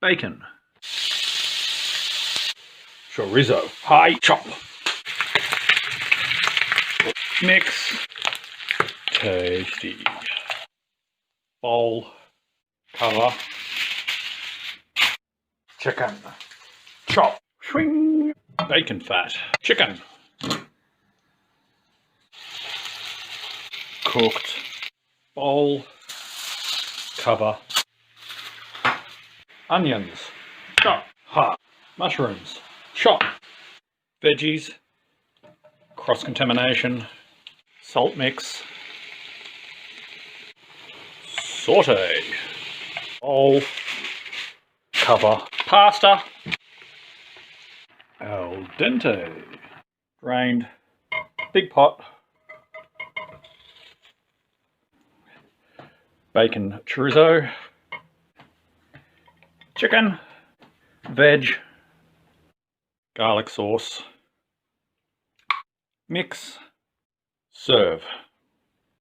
bacon, chorizo, high chop, mix, tasty, bowl, cover, chicken, chop, swing, bacon fat, chicken, cooked, bowl, cover, onions, chop, hot, mushrooms, chop, veggies, cross-contamination, salt mix, saute, bowl, cover, pasta, al dente, drained, big pot, bacon chorizo, chicken, veg, garlic sauce, mix, serve.